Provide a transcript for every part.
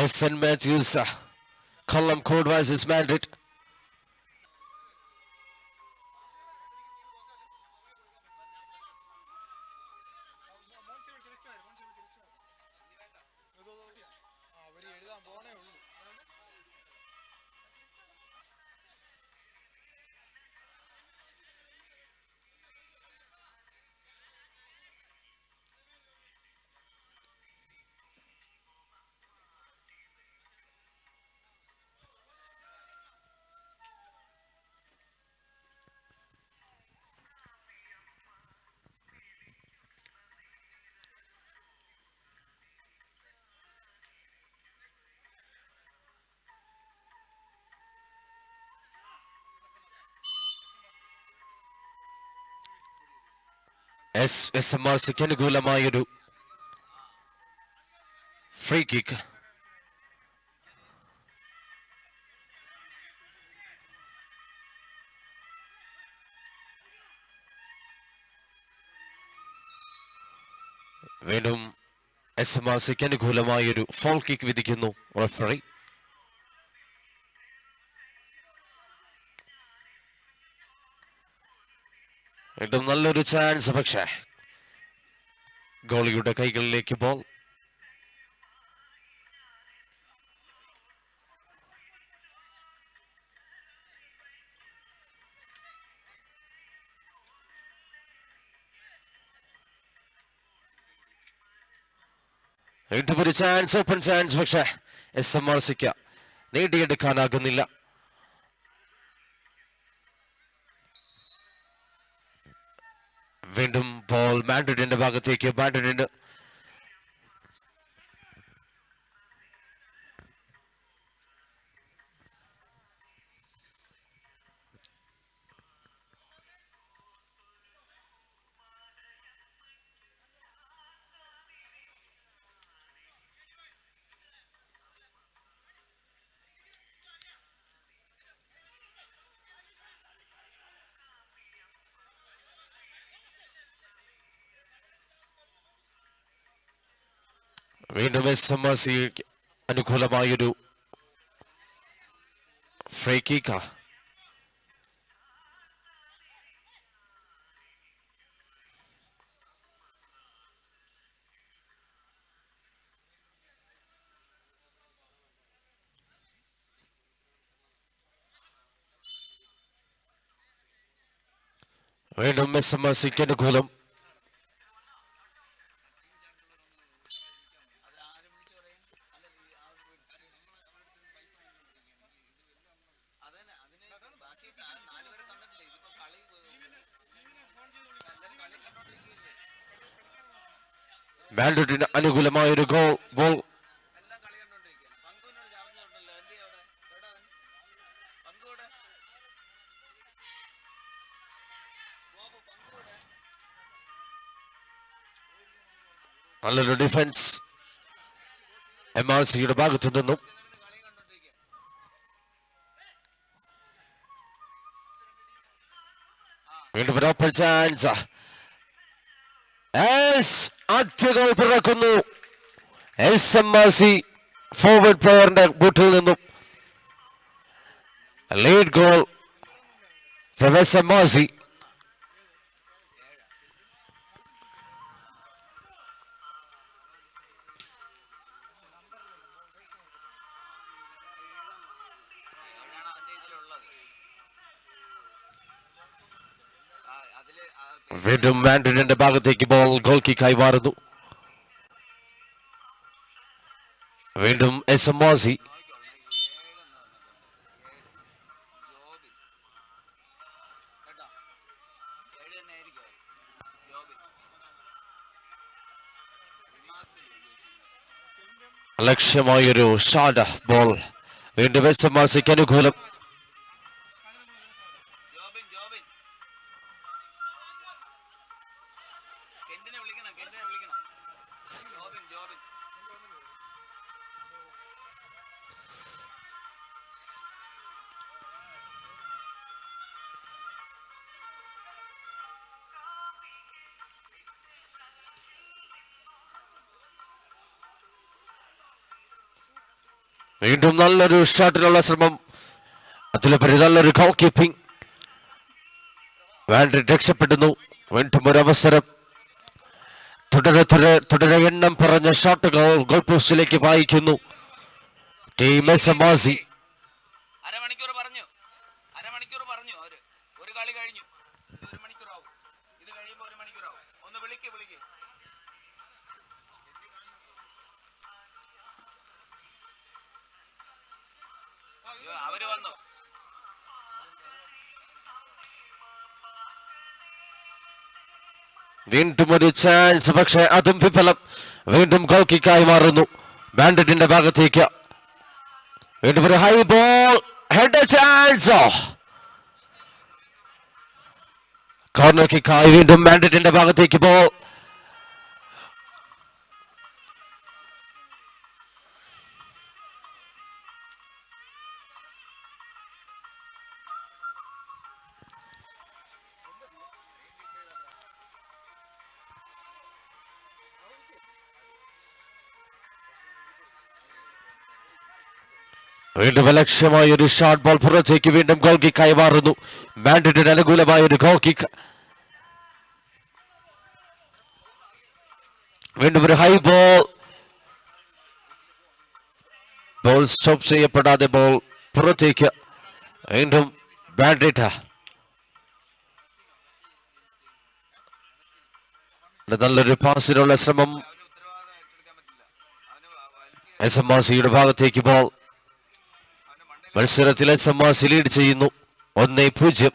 St. Matthews, Column Code versus Madrid. SMRCക്ക് അനുകൂലമായൊരു free kick. വീണ്ടും SMRCക്ക് അനുകൂലമായൊരു ഫോൾ കിക്ക് വിധിക്കുന്നു റഫറി. വീണ്ടും നല്ലൊരു ചാൻസ്, പക്ഷേ ഗോളിയുടെ കൈകളിലേക്ക് ബോൾ. വീണ്ടും ഒരു ചാൻസ്, ഓപ്പൺ ചാൻസ്, പക്ഷേ SMRCക്ക് നേടിയെടുക്കാനാകുന്നില്ല. വീണ്ടും ബോൾ മാഡ്രിഡിന്റെ ഭാഗത്തേക്ക്. മാഡ്രിഡിന് വീണ്ടും SMRCക്ക് അനുകൂലമായൊരു ഫ്രീ കിക്ക്. വീണ്ടും SMRCക്ക് അനുകൂലം. മാഡ്രിഡിന് അനുകൂലമായൊരു ഗോൾ ബോൾ. നല്ലൊരു ഡിഫൻസ് MRCയുടെ ഭാഗത്തു നിന്നും. വീണ്ടും ഒരു ഓപ്പൺ ചാൻസ്. ആദ്യ ഗോൾ പിറക്കുന്നു SMRC ഫോർവേഡ് പ്ലെയറിന്റെ ബൂട്ടിൽ നിന്നും. Lead goal from SMRC. വീണ്ടും മാഡ്രിഡിന്റെ ഭാഗത്തേക്ക് ബോൾ ഗോൾ കിക്കായി മാറുന്നു. വീണ്ടും SMRC. ലക്ഷ്യമായൊരു shot ball. വീണ്ടും SMRCക്ക് അനുകൂലം. വീണ്ടും നല്ലൊരു ഷോട്ടിനുള്ള ശ്രമം, അതിലുപരി നല്ലൊരു ഗോൾ കീപ്പിംഗ്. മാൻഡ്രിഡ് രക്ഷപ്പെടുന്നു. വീണ്ടും ഒരു അവസരം. തുടരെ എണ്ണം പറഞ്ഞ ഷോട്ടുകൾ ഗോൾ പോസ്റ്റിലേക്ക് വായിക്കുന്നു ടീം എസ്എംആർസി. അരമണിക്കൂർ പറഞ്ഞു അവര്. ഒരു കളി കഴിഞ്ഞു. ഇത് 1 മണിക്കൂറാവും. ഇത് കഴിയുമ്പോൾ 1 മണിക്കൂറാവും. ഒന്ന് വിളിക്ക്. അവര് വന്നു. വീണ്ടും ഒരു ചാൻസ്, പക്ഷേ അതും വിഫലം. വീണ്ടും ഗോൾ കിക്കായി മാറുന്നു മാൻഡ്രിഡിന്റെ ഭാഗത്തേക്ക്. വീണ്ടും ഒരു high ball, head chance, corner കിക്കായി വീണ്ടും മാൻഡ്രിഡിന്റെ ഭാഗത്തേക്ക് ബോൾ. വീണ്ടും ലക്ഷ്യമായ ഒരു ഷോട്ട് ബോൾ പുറത്തേക്ക്. വീണ്ടും ഗോൾ കിക്കായി മാറുന്നു മാൻഡ്രിഡിന് അനുകൂലമായ ഒരു ഗോൾ കിക്ക്. വീണ്ടും ഒരു ഹൈ ബോൾ സ്റ്റോപ്പ് ചെയ്യപ്പെടാതെ ബോൾ പുറത്തേക്ക്. വീണ്ടും മാൻഡ്രിഡ് നല്ലൊരു പാസിനുള്ള ശ്രമം. എസ്എംആർസിയുടെ ഭാഗത്തേക്ക് ബോൾ. മത്സരത്തിൽ എസ്എംആർസി ലീഡ് ചെയ്യുന്നു 1-0.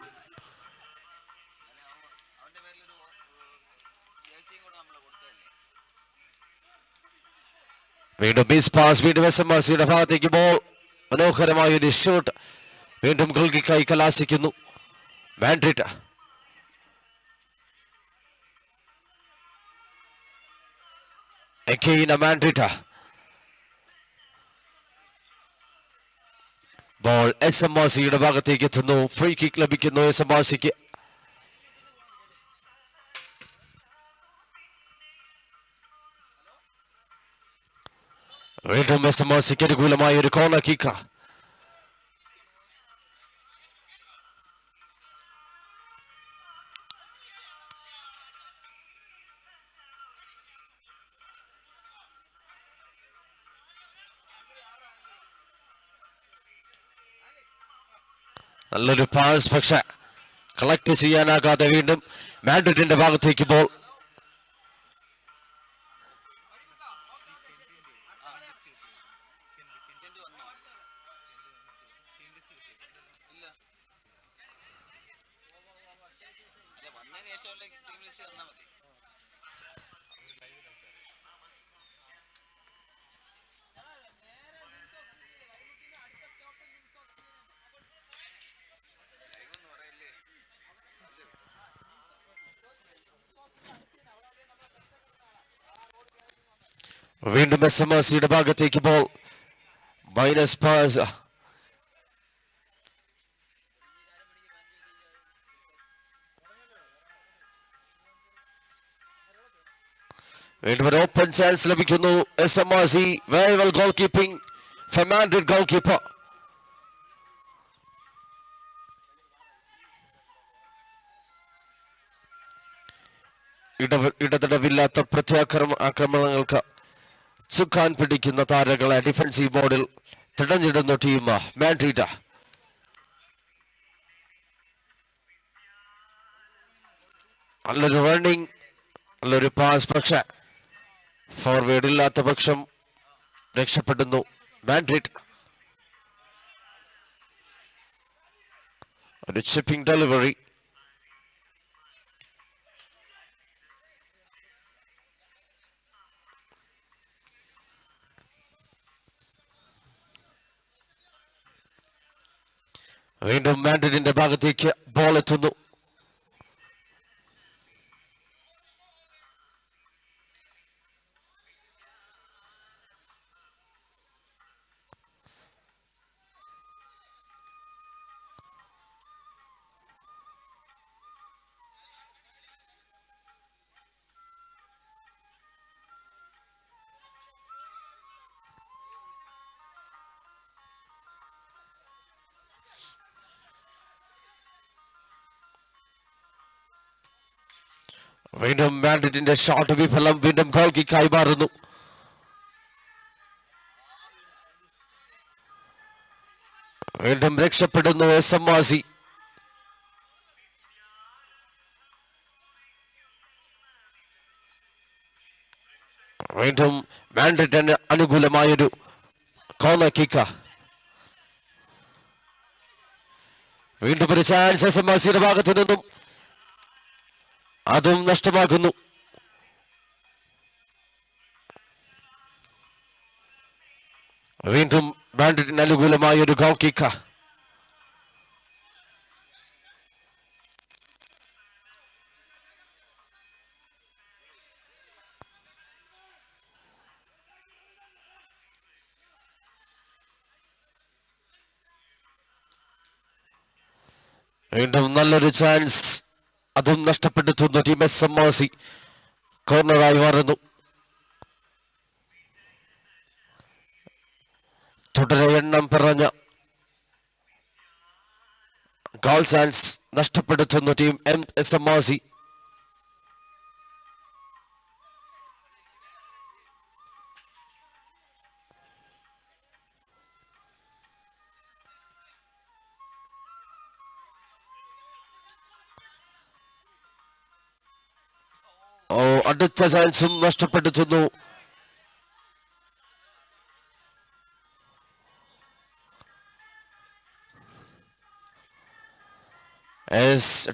വീണ്ടും മിസ് പാസ്. വീണ്ടും എസ്എംആർസിയുടെ ഭാഗത്തേക്ക് ബോൾ. മനോഹരമായ ഒരു ഷോട്ട്. വീണ്ടും ഗോൾ കിക്കായി കലാശിക്കുന്നു മാൻഡ്രിഡ്. മാൻഡ്രിഡ് ബോൾ എസ്എംആർസിയുടെ ഭാഗത്തേക്ക് എത്തുന്നു. ഫ്രീ കിക്ക് ലഭിക്കുന്നു എസ്എംആർസിക്ക്. വീണ്ടും എസ്എംആർസിക്ക് അനുകൂലമായ ഒരു കോർണർ കിക്ക്. നല്ലൊരു പാസ്, പക്ഷെ കളക്ട് ചെയ്യാനാകാതെ വീണ്ടും മാൻഡ്രിഡിന്റെ ഭാഗത്തേക്ക് ബോൾ. വീണ്ടും എസ്എംആർസിയുടെ ഭാഗത്തേക്ക് ബോൾ. Minus pass. വീണ്ടും ഒരു ഓപ്പൺ ചാൻസ് ലഭിക്കുന്നു SMRC. Very well goalkeeping for Madrid goalkeeper. ഇടതടവില്ലാത്ത ആക്രമണങ്ങൾക്ക് ചുക്കാൻ പിടിക്കുന്ന താരങ്ങളെ ഡിഫൻസീവ് മോഡിൽ തടഞ്ഞിടുന്ന ടീം മാൻഡ്രിഡ്. നല്ലൊരു റണ്ണിങ്, നല്ലൊരു പാസ്, പക്ഷെ ഫോർവേഡ് ഇല്ലാത്ത പക്ഷം രക്ഷപ്പെടുന്നു മാൻഡ്രിഡ്. ഒരു ചിപ്പിംഗ് ഡെലിവറി. വീണ്ടും മാൻഡ്രിഡിന്റെ ഭാഗത്തേക്ക് ബോൾ എത്തുന്നു. വീണ്ടും ബാൻഡിറ്റിന്റെ ഷോട്ട് വിഫലം. വീണ്ടും ഗോൾ കിക്കായി മാറുന്നു. വീണ്ടും രക്ഷപ്പെടുന്നു SMRC. വീണ്ടും ബാൻഡിറ്റിന് അനുകൂലമായൊരു കോർണർ കിക്ക്. വീണ്ടും ഒരു ചാൻസ് SMRCയുടെ ഭാഗത്തു നിന്നും, അതും നഷ്ടമാകുന്നു. വീണ്ടും ബാൻഡിറ്റിന് അനുകൂലമായ ഒരു ഗോൾ കിക്ക്. വീണ്ടും നല്ലൊരു ചാൻസ്, അതും നഷ്ടപ്പെടുത്തുന്നു ടീം SMRC. കോർണറായി മാറുന്നു. തുടരെ എണ്ണം പറഞ്ഞ ഗോൾ ചാൻസ് നഷ്ടപ്പെടുത്തുന്നു ടീം SMRC. അടുത്ത ചാൻസും നഷ്ടപ്പെടുത്തുന്നു.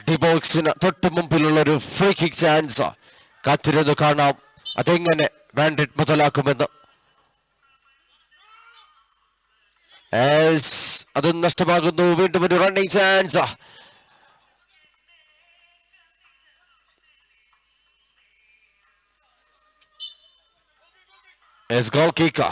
ഡി ബോക്സിന് തൊട്ട് മുമ്പിലുള്ള ഒരു ഫ്രീ കിക്ക് ചാൻസ് കാത്തിരുന്ന് കാണാം അതെങ്ങനെ ബാൻഡിറ്റ് മുതലാക്കുമെന്ന്. അത് നഷ്ടമാകുന്നു. വീണ്ടും ഒരു റണ്ണിങ് ചാൻസ്. Goal kick.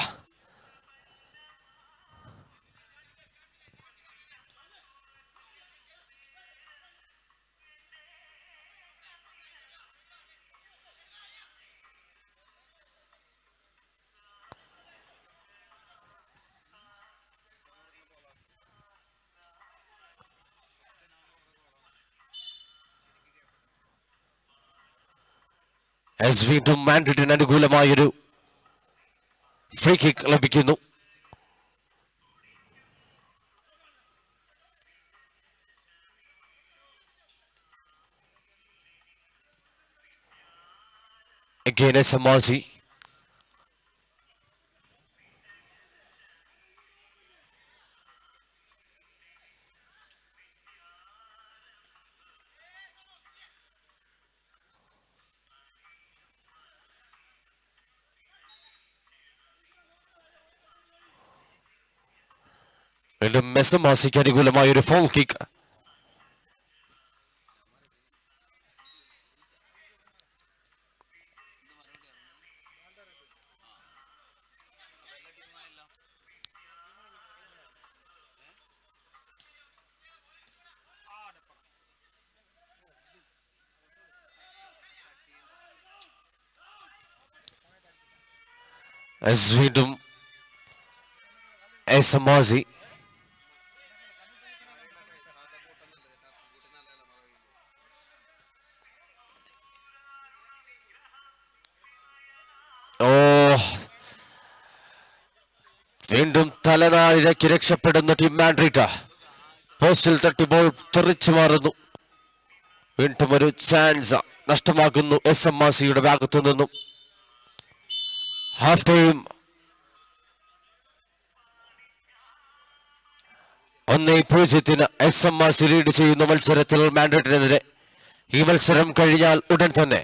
വീണ്ടും മാൻഡ്രിഡിന് അനുകൂലമായൊരു ഫ്രീ കിക്ക് ലഭിക്കുന്നു. Again SMRC. വീണ്ടും SMRCക്ക് അനുകൂലമായ ഒരു ഫോൾ കിക്ക്. വീണ്ടും SMRC. വീണ്ടും തലനാഴിലേക്ക് രക്ഷപ്പെടുന്ന ടീം മാൻഡ്രിഡ്. പോസ്റ്റിൽ തട്ടി ബോൾ തെറിച്ചു മാറുന്നു. വീണ്ടും ഒരു ചാൻസ് നഷ്ടമാകുന്നു SMRCയുടെ ഭാഗത്തു നിന്നും. ഹാഫ് ടൈം 1-0 SMRC ലീഡ് ചെയ്യുന്ന മത്സരത്തിൽ മാൻഡ്രിഡിനെതിരെ. ഈ മത്സരം കഴിഞ്ഞാൽ ഉടൻ തന്നെ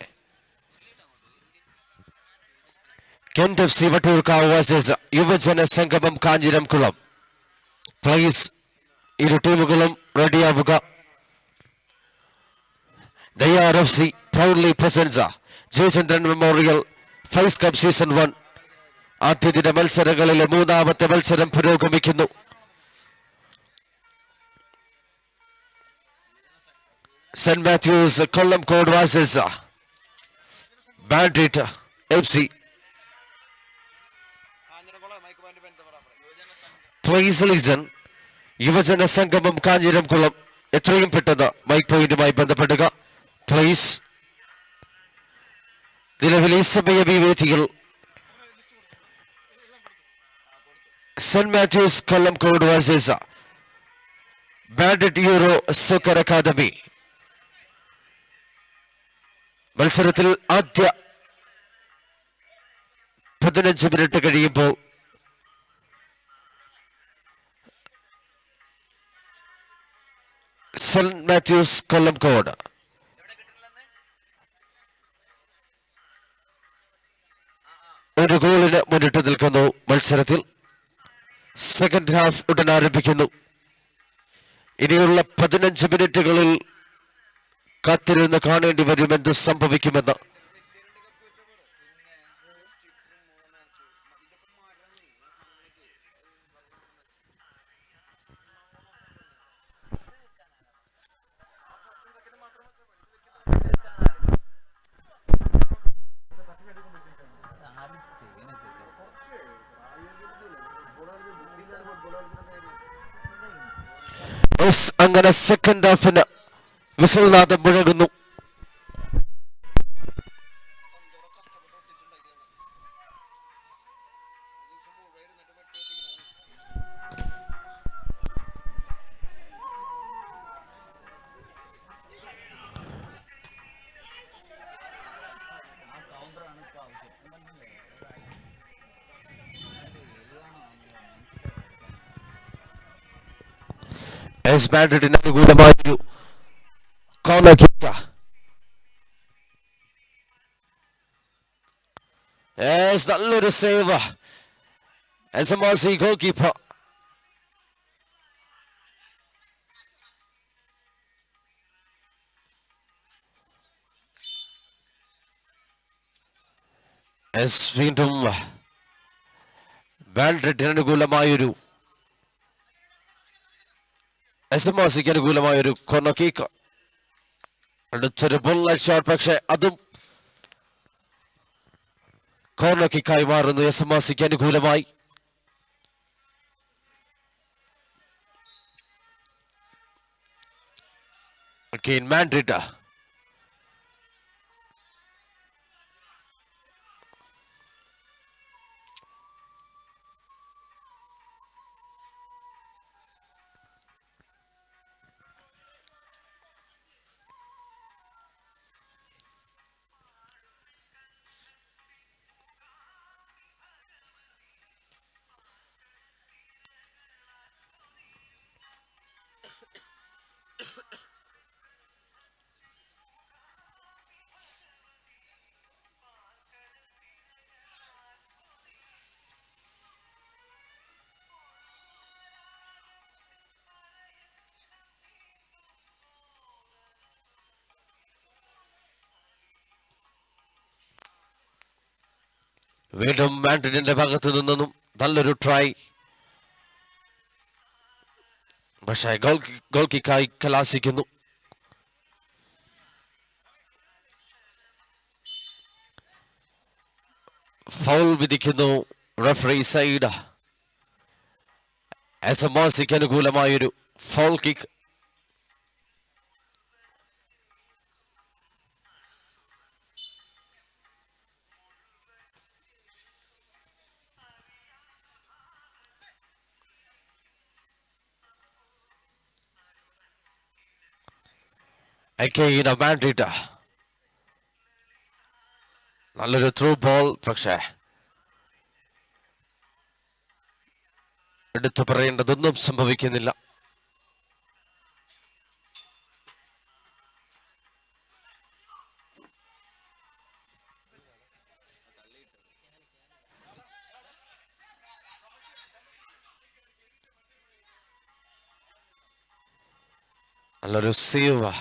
കെന്റ് FC വട്ടിയൂർക്കാവ് വേഴ്സസ് യുവജന സംഗമം കാഞ്ഞിരംകുളം. പ്ലീസ് ഇരു ടീമുകളും റെഡിയാവുക. Dayar FC proudly presents Jayachandran memorial fives cup season 1. ആദ്യദിന മത്സരങ്ങളിലെ മൂന്നാമത്തെ മത്സരം പുരോഗമിക്കുന്നു. Saint Mathews Kollamkode versus bandit FC. Please listen. Yuvajana Sangamam Kanjiramkulam എത്രയും പെട്ടെന്ന് മൈക്ക് പോയിന്റുമായി ബന്ധപ്പെടുക പ്ലീസ്. നിലവിൽ ഈ സമയം ഈ വേദിയിൽ saint Mathews Kollamkode versus bandit euro soccer academy. മത്സരത്തിൽ ആദ്യ 15 മിനിറ്റ് കഴിയുമ്പോൾ സെന്റ് മാത്യൂസ് കൊല്ലംകോട് ഒരു ഗോളിന് മുന്നിട്ട് നിൽക്കുന്നു. മത്സരത്തിൽ സെക്കൻഡ് ഹാഫ് ഉടൻ ആരംഭിക്കുന്നു. ഇനിയുള്ള 15 മിനിറ്റുകളിൽ കാത്തിരുന്ന് കാണേണ്ടി വരും എന്ത് സംഭവിക്കുമെന്ന്. അങ്ങനെ സെക്കൻഡ് ഹാഫിന് വിസിൽനാദം മുഴങ്ങുന്നു. എസ് ബാൻഡിന് അനുകൂലമായൊരു കോർണർ കിക്ക്. നല്ലൊരു സേവ്. SMRC ഗോൾ കീപ്പർ വീണ്ടും ബാൻഡിന് അനുകൂലമായൊരു SMRCക്ക് അനുകൂലമായൊരു കോർണർ കിക്ക്. അടുത്തൊരു ബുള്ളറ്റ് ഷോട്ട്, പക്ഷെ അതും കോർണർ കിക്കായി മാറുന്നു SMRCക്ക് അനുകൂലമായി. മാൻഡ്രിഡ് വീണ്ടും മാൻഡ്രിഡിന്റെ ഭാഗത്ത് നിന്നും നല്ലൊരു ട്രൈ, പക്ഷേ ഗോൾ കിക്കായി കലാശിക്കുന്നു. ഫൗൾ വിധിക്കുന്നു റഫറി സൈഡ്. SMRCക്ക് അനുകൂലമായൊരു ഫൗൾ കിക്ക്. മാൻഡ്രിഡ് നല്ലൊരു ത്രൂ ബോൾ, പക്ഷേ എടുത്തു പറയേണ്ടതൊന്നും സംഭവിക്കുന്നില്ല. നല്ലൊരു സേവ്.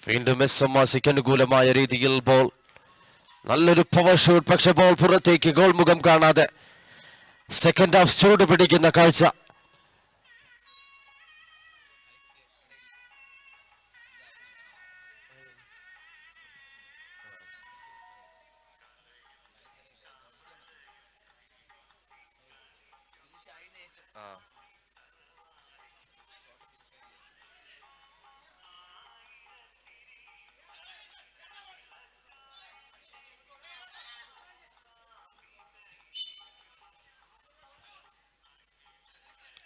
വീണ്ടും SMRCക്ക് അനുകൂലമായ രീതിയിൽ ബോൾ. നല്ലൊരു പവർ ഷൂട്ട്, പക്ഷെ ബോൾ പുറത്തേക്ക്. ഗോൾ മുഖം കാണാതെ സെക്കൻഡ് ഹാഫ് ചൂട് പിടിക്കുന്ന കാഴ്ച.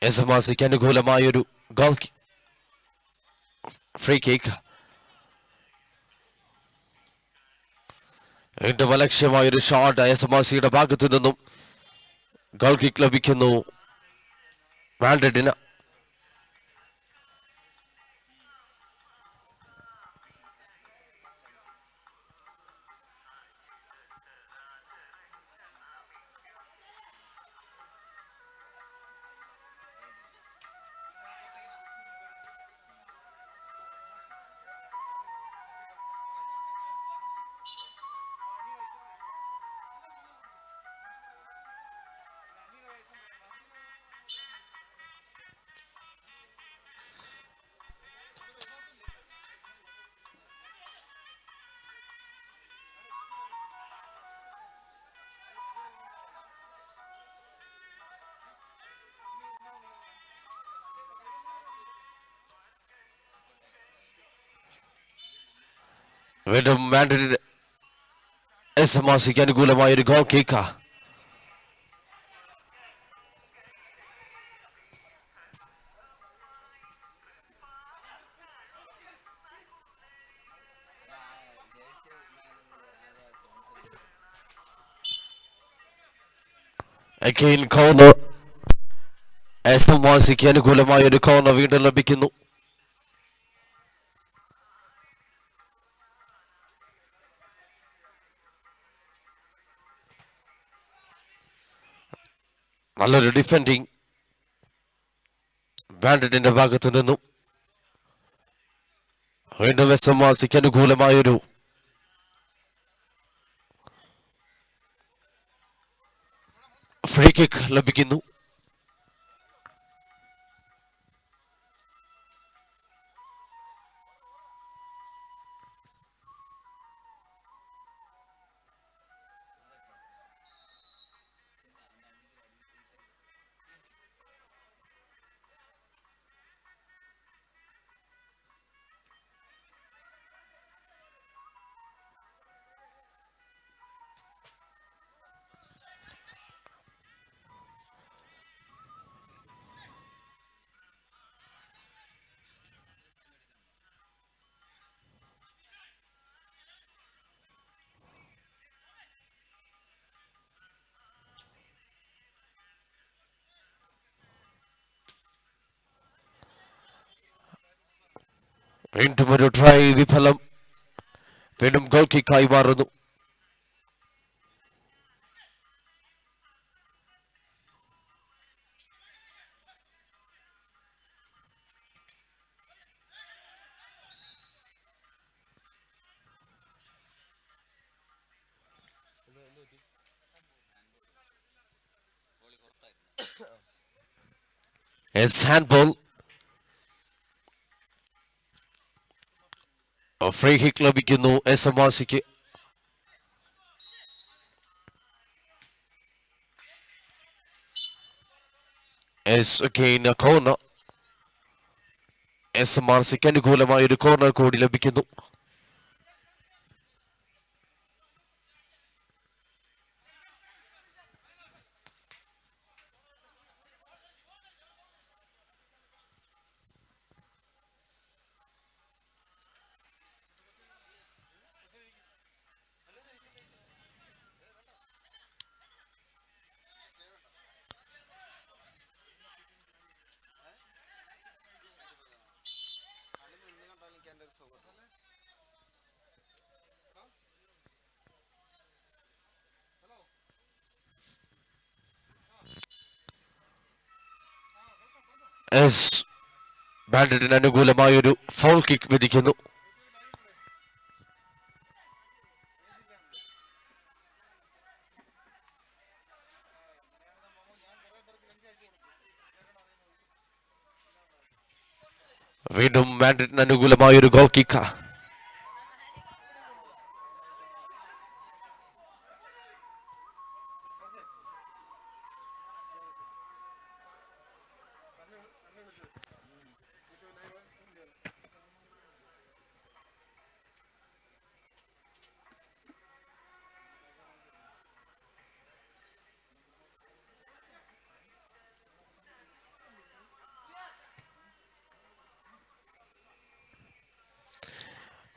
എസ് എം ആർ സിക്ക് അനുകൂലമായൊരു ഗോൾ ഫ്രീ കിക്ക്. വീണ്ടും അലക്ഷ്യമായൊരു ഷോട്ട് എസ് എം ആർ സിയുടെ ഭാഗത്തു നിന്നും. ഗോൾ കിക്ക് ലഭിക്കുന്നു മാൻഡ്രിഡിന്. വീണ്ടും മാൻഡ്രിഡ് എസ് എം ആർ സിക്ക് അനുകൂലമായൊരു goal kick. Again corner. S M R സിക്ക് അനുകൂലമായൊരു കോർണർ വീണ്ടും ലഭിക്കുന്നു. നല്ലൊരു ഡിഫെൻഡിങ് ബാൻഡിന്റെ ഭാഗത്തു നിന്നും. വീണ്ടും എസ് എം ആർ സിക്ക് അനുകൂലമായൊരു ഫ്രീ കിക്ക് ലഭിക്കുന്നു. വീണ്ടും ഒരു ട്രൈ വിഫലം. വീണ്ടും ഗോൾ കിക്കായി മാറുന്നു. ഹാൻഡ്ബോൾ. ഫ്രീ കിക്ക് ലഭിക്കുന്നു എസ് എം ആർ സിക്ക്. കോർണർ. എസ് എം ആർ സിക്ക് അനുകൂലമായ ഒരു കോർണർ കൂടി ലഭിക്കുന്നു. ബാൻഡിന് അനുകൂലമായൊരു ഫൗൾ കിക്ക് വിധിക്കുന്നു. വീണ്ടും ബാൻഡിന് അനുകൂലമായൊരു ഗോൾ കിക്ക്.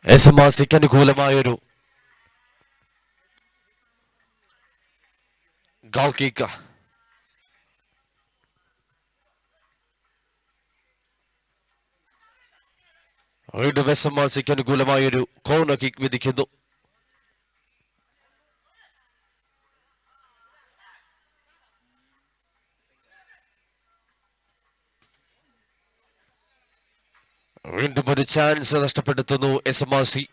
എസ്എംആർസിക്ക് അനുകൂലമായൊരു ഗോൾ കിക്ക്. വീണ്ടും എസ്എംആർസിക്ക് അനുകൂലമായൊരു കോർണർ കിക്ക് വിധിക്കുന്നു. വീണ്ടും ഒരു ചാൻസ് നഷ്ടപ്പെടുത്തുന്നു എസ്എംആർസി.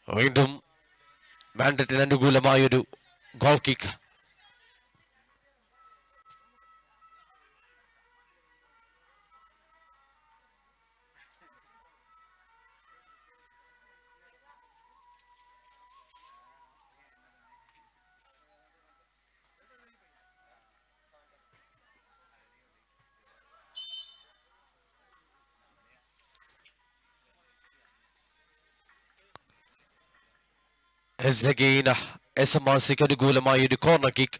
വീണ്ടും ബാൻഡറ്റിന് അനുകൂലമായൊരു ഗോൾ കിക്ക്. എസ്എംആർസിക്ക് അനുകൂലമായൊരു കോർണർ കിക്ക്.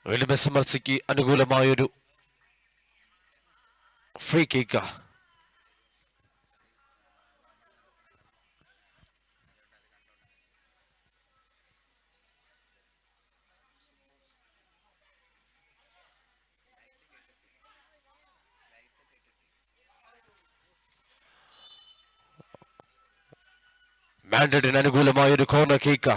വീണ്ടും എസ്എംആർസിക്ക് അനുകൂലമായൊരു ഫ്രീ കിക്ക്. ബാൻഡറ്റിന് അനുകൂലമായൊരു കോർണർ കിക്ക്.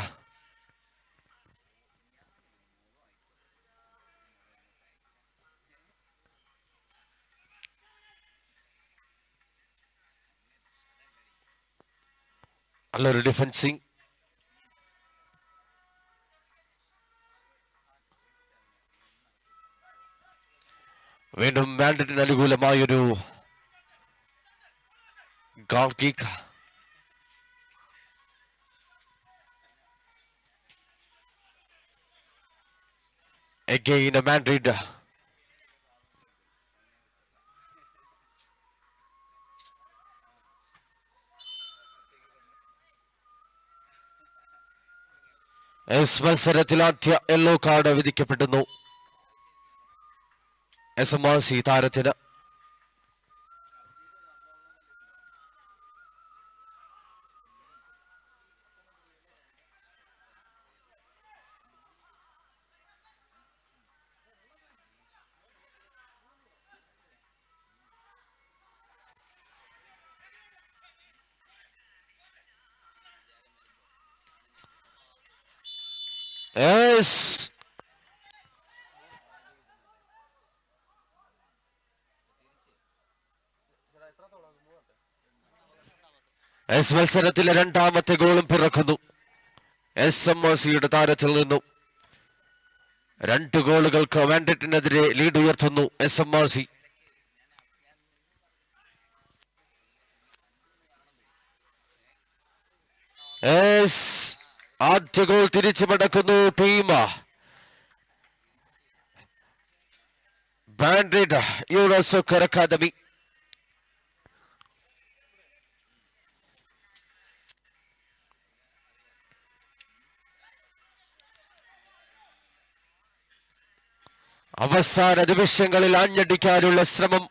നല്ലൊരു ഡിഫൻസിങ്. വീണ്ടും ബാൻഡറ്റിന് അനുകൂലമായൊരു ഗോൾ കിക്ക്. Again Madrid. മത്സരത്തിൽ ആദ്യ യെല്ലോ കാർഡ് വിധിക്കപ്പെടുന്നു എസ്എംആർസി താരത്തിന്. മത്സരത്തിലെ രണ്ടാമത്തെ ഗോളും പിറക്കുന്നു എസ്എംആർസിയുടെ താരത്തിൽ നിന്നും. 2 ഗോളുകൾക്ക് വാൻഡറ്റിനെതിരെ ലീഡ് ഉയർത്തുന്നു എസ്എംആർസി. ആദ്യ ഗോൾ തിരിച്ചു മടക്കുന്നു ടീം ബാൻഡ്രിഡ് യൂറോ സോക്കർ അക്കാദമി. അവസാന നിമിഷങ്ങളിൽ ആഞ്ഞടിക്കാനുള്ള ശ്രമം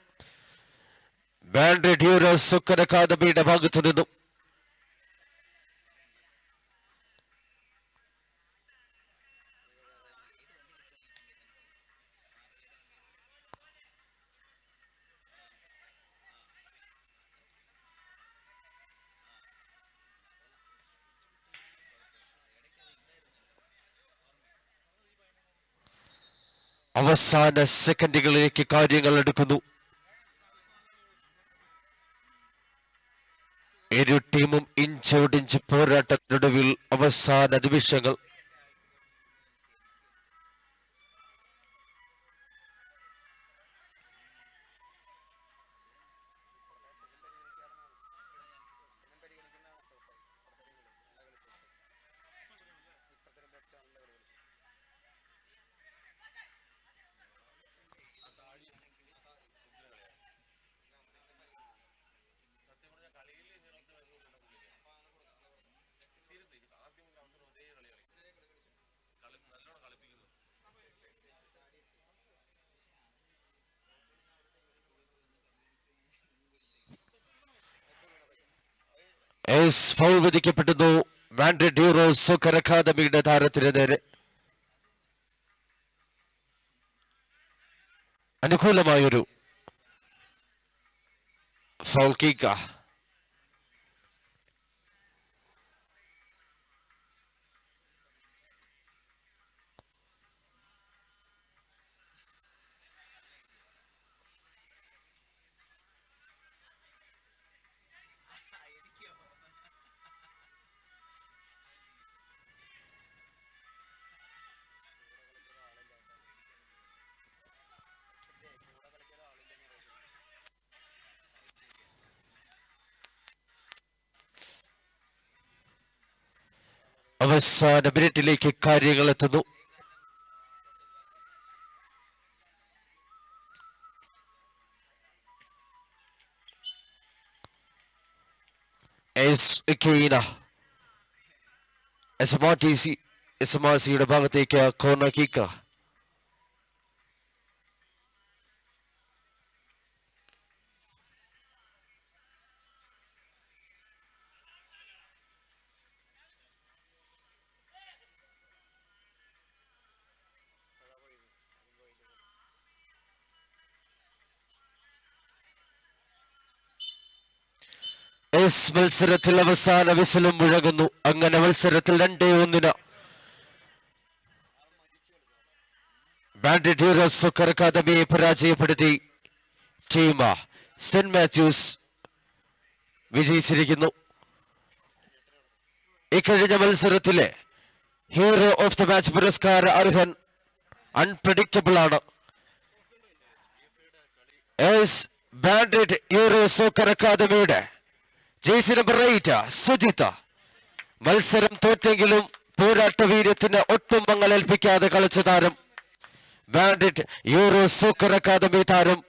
ബാൻഡ്രിഡ് യൂറോ സോക്കർ അക്കാദമിയുടെ ഭാഗത്തു നിന്നും. അവസാന സെക്കൻഡുകളിലേക്ക് കാര്യങ്ങൾ എടുക്കുന്നു. ഇരു ടീമും ഇഞ്ചോടിഞ്ച് പോരാട്ടത്തിനൊടുവിൽ അവസാന നിമിഷങ്ങൾ. ഫൗൾ വിധിക്കപ്പെടുന്നു മാൻഡ്രിഡ് യൂറോ സോക്കർ അക്കാദമിയുടെ താരത്തിന് നേരെ. അനുകൂലമായൊരു ഫൗൾ കിക്ക്. അവസാന മിനിറ്റിലേക്ക് കാര്യങ്ങൾ എത്തുന്നു. SMRCയുടെ ഭാഗത്തേക്ക് കോർണർ കിക്ക്. മത്സരത്തിൽ അവസാന വിസിലും മുഴങ്ങുന്നു. അങ്ങനെ മത്സരത്തിൽ 2-1 മാൻഡ്രിഡ് യൂറോ സോക്കർ അക്കാദമിയെ പരാജയപ്പെടുത്തി ടീം സെന്റ് മാത്യൂസ് വിജയിച്ചിരിക്കുന്നു. ഇക്കഴിഞ്ഞ മത്സരത്തിലെ ഹീറോ ഓഫ് ദ മാച്ച് പുരസ്കാര അർഹൻ അൺപ്രഡിക്റ്റബിൾ ആണ്. മാൻഡ്രിഡ് യൂറോ സോക്കർ അക്കാദമിയുടെ ജേഴ്സി നമ്പർ 8 സുജിത. മത്സരം തോറ്റെങ്കിലും പോരാട്ട വീര്യത്തിന് ഒട്ടും മങ്ങലേൽപ്പിക്കാതെ കളിച്ച താരം മാൻഡ്രിഡ് യൂറോ സോക്കർ അക്കാദമി താരം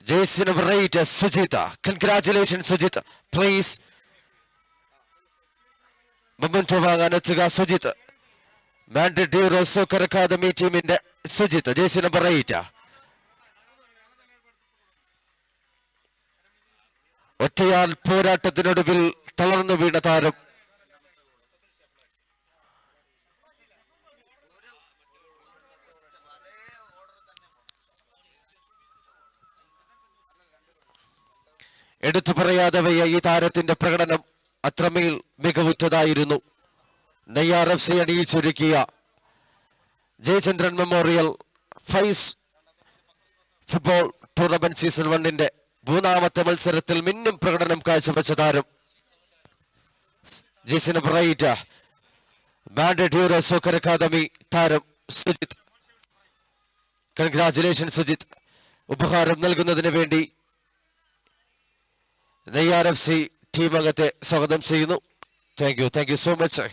jersey number 8 Sujitha. Congratulation Sujith. Please memento വാങ്ങാൻ എത്തുക Sujith. Madrid euro soccer academy ടീമിന്റെ സുജിത്ത് ജേഴ്സി നമ്പർ 8. ഒറ്റയാൽ പോരാട്ടത്തിനൊടുവിൽ തളർന്നു വീണ താരം എടുത്തു പറയാതെ വയ്യ. ഈ താരത്തിന്റെ പ്രകടനം അത്രമേൽ മികവുറ്റതായിരുന്നു. നെയ്യാർ FC അണിയിച്ചൊരുക്കിയ Jayachandran memorial fives football tournament season 1 മൂന്നാമത്തെ മത്സരത്തിൽ മിന്നും പ്രകടനം കാഴ്ചവെച്ച താരം jersey number 8 Madrid euro soccer academy താരം സുജിത്. കൺഗ്രാറ്റുലേഷൻ സുജിത്. ഉപഹാരം നൽകുന്നതിന് വേണ്ടി നെയ്യാർ FC ടീം അംഗത്തെ സ്വാഗതം ചെയ്യുന്നു. Thank you so much.